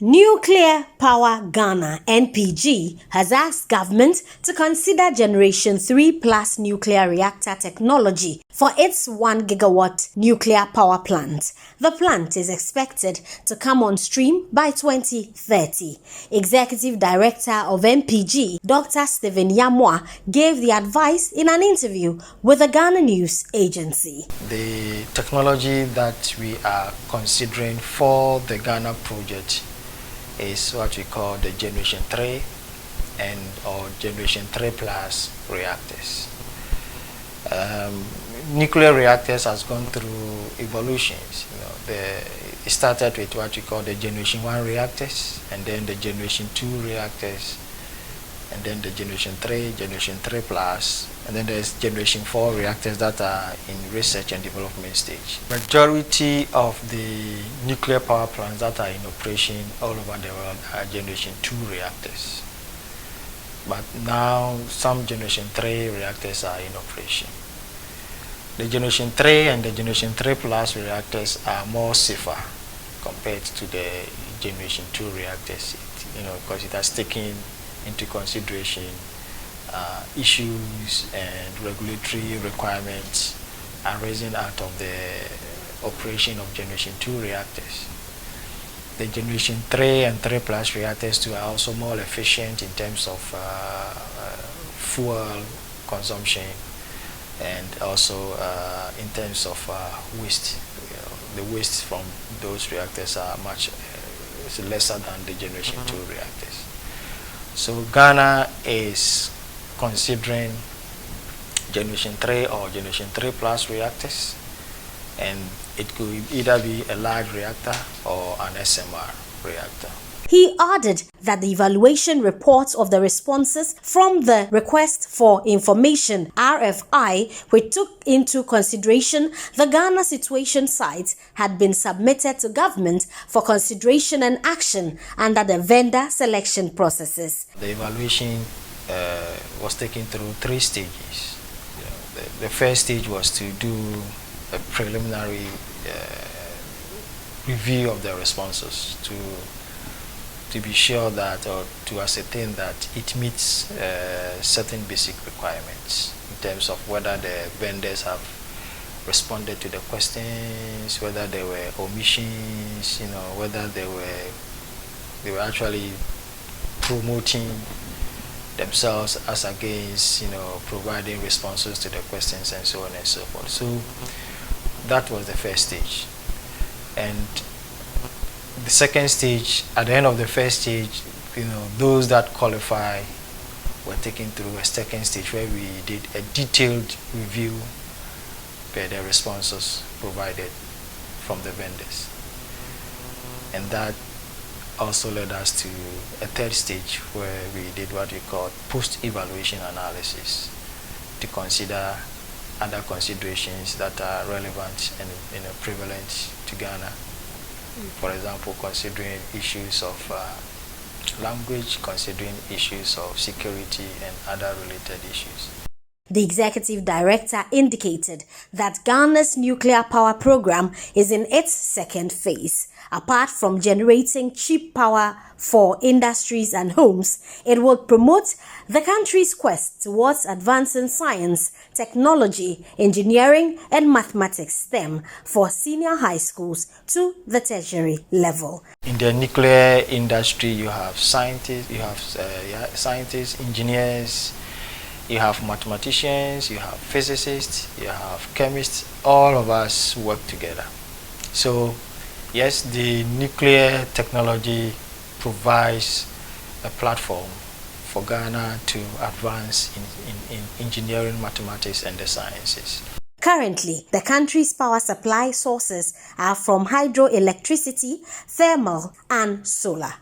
Nuclear Power Ghana (NPG) has asked government to consider Generation 3 Plus nuclear reactor technology for its 1 gigawatt nuclear power plant. The plant is expected to come on stream by 2030. Executive Director of NPG, Dr. Stephen Yamwa, gave the advice in an interview with the Ghana News Agency. The technology that we are considering for the Ghana project is what we call the Generation 3 or Generation 3 Plus reactors. Nuclear reactors has gone through evolutions. It started with what we call the Generation 1 reactors, and then the Generation 2 reactors, and then the Generation 3, Generation 3 Plus, and then there's Generation 4 reactors that are in research and development stage. Majority of the nuclear power plants that are in operation all over the world are Generation 2 reactors. But now some Generation 3 reactors are in operation. The Generation 3 and the Generation 3 Plus reactors are more safer compared to the Generation 2 reactors, because it has taken into consideration issues and regulatory requirements arising out of the operation of Generation 2 reactors. The Generation 3 and 3 Plus reactors too are also more efficient in terms of fuel consumption and also in terms of waste. The waste from those reactors are much lesser than the Generation 2 reactors. So Ghana is considering Generation 3 or Generation 3 Plus reactors, and it could either be a large reactor or an SMR reactor. He added that the evaluation reports of the responses from the Request for Information (RFI), which took into consideration the Ghana situation sites, had been submitted to government for consideration and action under the vendor selection processes. The evaluation was taken through 3 stages. The first stage was to do a preliminary review of the responses to be sure that, or to ascertain that it meets certain basic requirements in terms of whether the vendors have responded to the questions, whether there were omissions, whether they were actually promoting themselves as against, providing responses to the questions and so on and so forth. So that was the first stage. And the second stage, at the end of the first stage, those that qualify were taken through a second stage where we did a detailed review by the responses provided from the vendors. And that also led us to a third stage where we did what we call post-evaluation analysis to consider other considerations that are relevant and prevalent to Ghana. For example, considering issues of language, considering issues of security and other related issues. The executive director indicated that Ghana's nuclear power program is in its second phase. Apart from generating cheap power for industries and homes, it will promote the country's quest towards advancing science, technology, engineering, and mathematics STEM for senior high schools to the tertiary level. In the nuclear industry, you have scientists, engineers, you have mathematicians, you have physicists, you have chemists. All of us work together. So yes, the nuclear technology provides a platform for Ghana to advance in engineering, mathematics, and the sciences. Currently, the country's power supply sources are from hydroelectricity, thermal, and solar.